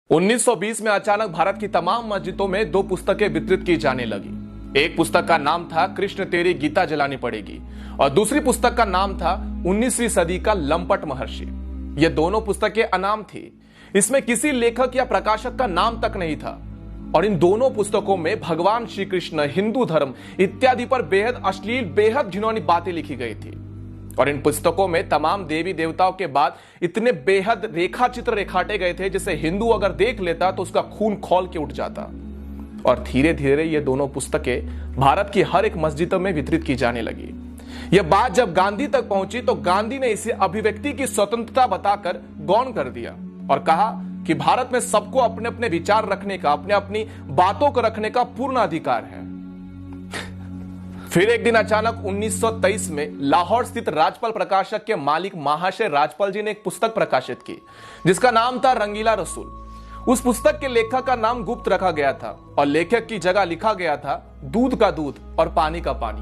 1920 में अचानक भारत की तमाम मस्जिदों में दो पुस्तकें वितरित की जाने लगी। एक पुस्तक का नाम था कृष्ण तेरी गीता जलानी पड़ेगी और दूसरी पुस्तक का नाम था 19वीं सदी का लंपट महर्षि। ये दोनों पुस्तकें अनाम थी। इसमें किसी लेखक या प्रकाशक का नाम तक नहीं था और इन दोनों पुस्तकों में भगवान श्री कृष्ण, हिंदू धर्म इत्यादि पर बेहद अश्लील, बेहद घिनौनी बातें लिखी गई थी। और इन पुस्तकों में तमाम देवी देवताओं के बाद इतने बेहद रेखा चित्र रेखाटे गए थे जिसे हिंदू अगर देख लेता तो उसका खून खौल के उठ जाता। और धीरे धीरे ये दोनों पुस्तकें भारत की हर एक मस्जिदों में वितरित की जाने लगी। यह बात जब गांधी तक पहुंची तो गांधी ने इसे अभिव्यक्ति की स्वतंत्रता बताकर गौण कर दिया और कहा कि भारत में सबको अपने अपने विचार रखने का, अपने अपनी बातों को रखने का पूर्ण अधिकार है। फिर एक दिन अचानक 1923 में लाहौर स्थित राजपाल प्रकाशक के मालिक महाशय राजपाल जी ने एक पुस्तक प्रकाशित की जिसका नाम था रंगीला रसूल। उस पुस्तक के लेखक का नाम गुप्त रखा गया था और लेखक की जगह लिखा गया था दूध का दूध और पानी का पानी।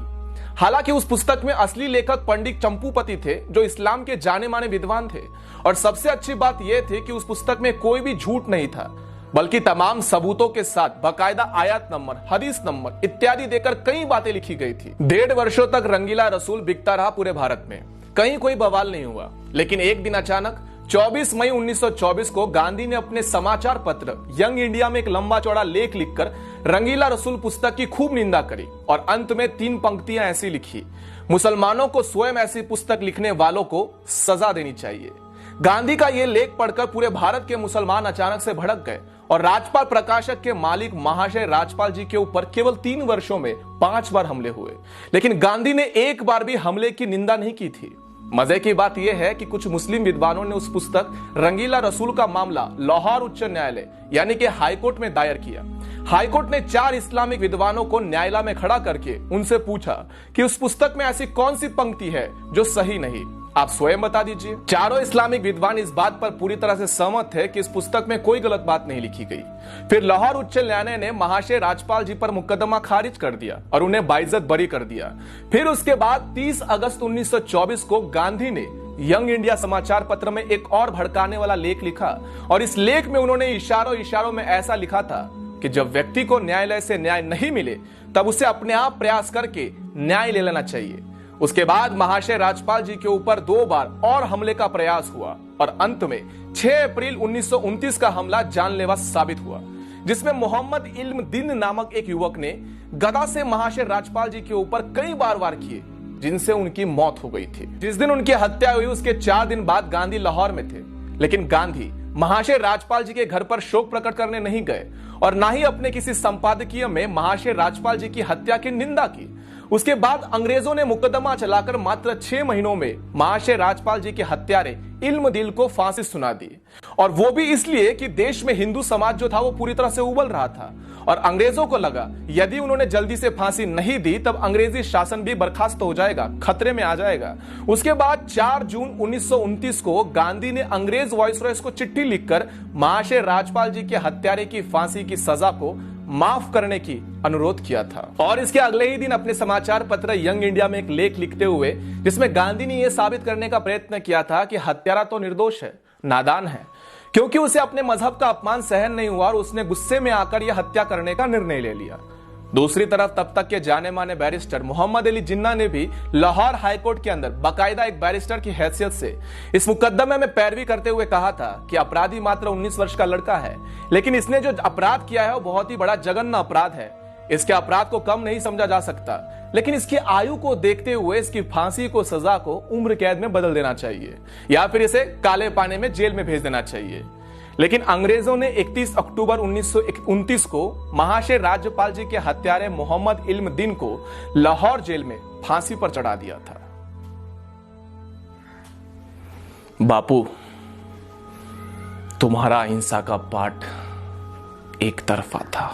हालांकि उस पुस्तक में असली लेखक पंडित चंपूपति थे जो इस्लाम के जाने माने विद्वान थे। और सबसे अच्छी बात यह थी कि उस पुस्तक में कोई भी झूठ नहीं था बल्कि तमाम सबूतों के साथ बकायदा आयत नंबर, हदीस नंबर इत्यादि देकर कई बातें लिखी गई थी। 1.5 वर्षों तक रंगीला रसूल बिकता रहा पूरे भारत में, कहीं कोई बवाल नहीं हुआ। लेकिन एक दिन अचानक 24 मई 1924 को गांधी ने अपने समाचार पत्र यंग इंडिया में एक लंबा चौड़ा लेख लिखकर रंगीला रसूल पुस्तक की खूब निंदा करी और अंत में 3 पंक्तियां ऐसी लिखी: मुसलमानों को स्वयं ऐसी पुस्तक लिखने वालों को सजा देनी चाहिए। गांधी का यह लेख पढ़कर पूरे भारत के मुसलमान अचानक से भड़क गए और राजपाल प्रकाशक के मालिक महाशय राजपाल जी के ऊपर केवल 3 वर्षों में 5 बार हमले हुए। लेकिन गांधी ने एक बार भी हमले की निंदा नहीं की थी। मजे की बात यह है कि कुछ मुस्लिम विद्वानों ने उस पुस्तक रंगीला रसूल का मामला लाहौर उच्च न्यायालय यानी कि हाईकोर्ट में दायर किया। हाईकोर्ट ने 4 इस्लामिक विद्वानों को न्यायालय में खड़ा करके उनसे पूछा कि उस पुस्तक में ऐसी कौन सी पंक्ति है जो सही नहीं, आप स्वयं बता दीजिए। चारों इस्लामिक विद्वान इस बात पर पूरी तरह से सहमत थे कि इस पुस्तक में कोई गलत बात नहीं लिखी गई। फिर लाहौर उच्च न्यायालय ने महाशय राजपाल जी पर मुकदमा खारिज कर दिया और उन्हें बाइज्जत बरी कर दिया। फिर उसके बाद 30 अगस्त 1924 को गांधी ने यंग इंडिया समाचार पत्र में एक और भड़काने वाला लेख लिखा और इस लेख में उन्होंने इशारों में ऐसा लिखा था कि जब व्यक्ति को न्यायालय से न्याय नहीं मिले तब उसे अपने आप प्रयास करके न्याय ले लेना चाहिए। उसके बाद महाशय राजपाल जी के ऊपर 2 बार और हमले का प्रयास हुआ और अंत में 6 अप्रैल 1929 का हमला जानलेवा साबित हुआ जिसमें मोहम्मद इल्म दीन नामक एक युवक ने गदा से महाशय राजपाल जी के ऊपर कई बार वार किए जिनसे उनकी मौत हो गई थी। जिस दिन उनकी हत्या हुई उसके 4 दिन बाद गांधी लाहौर में थे। लेकिन गांधी महाशय राजपाल जी के घर पर शोक प्रकट करने नहीं गए और ना ही अपने किसी संपादकीय में महाशय राजपाल जी की हत्या की निंदा की। उसके बाद अंग्रेजों ने मुकदमा चलाकर मात्र 6 महीनों में महाशय राजपाल जी के हत्यारे इल्म दिल को फांसी सुना दी और वो भी इसलिए कि देश में हिंदू समाज जो था वो पूरी तरह से उबल रहा था और अंग्रेजों को लगा यदि उन्होंने जल्दी से फांसी नहीं दी तब अंग्रेजी शासन भी बर्खास्त हो जाएगा, खतरे में आ जाएगा। उसके बाद 4 जून 1929 को गांधी ने अंग्रेज वाइसरॉय को चिट्ठी लिखकर महाशय राजपाल जी के हत्यारे की फांसी की सजा को माफ करने की अनुरोध किया था। और इसके अगले ही दिन अपने समाचार पत्र यंग इंडिया में एक लेख लिखते हुए जिसमें गांधी ने यह साबित करने का प्रयत्न किया था कि हत्यारा तो निर्दोष है, नादान है, क्योंकि उसे अपने मजहब का अपमान सहन नहीं हुआ और उसने गुस्से में आकर यह हत्या करने का निर्णय ले लिया। दूसरी तरफ तब तक के जाने माने बैरिस्टर मोहम्मद अली जिन्ना ने भी लाहौर हाईकोर्ट के अंदर बाकायदा एक बैरिस्टर की हैसियत से इस मुकदमे में पैरवी करते हुए कहा था कि अपराधी मात्र 19 वर्ष का लड़का है, लेकिन इसने जो अपराध किया है वो बहुत ही बड़ा जघन्य अपराध है। इसके अपराध को कम नहीं समझा जा सकता, लेकिन इसकी आयु को देखते हुए इसकी फांसी को सजा को उम्र कैद में बदल देना चाहिए या फिर इसे काले पानी में जेल में भेज देना चाहिए। लेकिन अंग्रेजों ने 31 अक्टूबर 1929 को महाशय राज्यपाल जी के हत्यारे मोहम्मद इल्म दीन को लाहौर जेल में फांसी पर चढ़ा दिया था। बापू, तुम्हारा अहिंसा का पाठ एक तरफा था।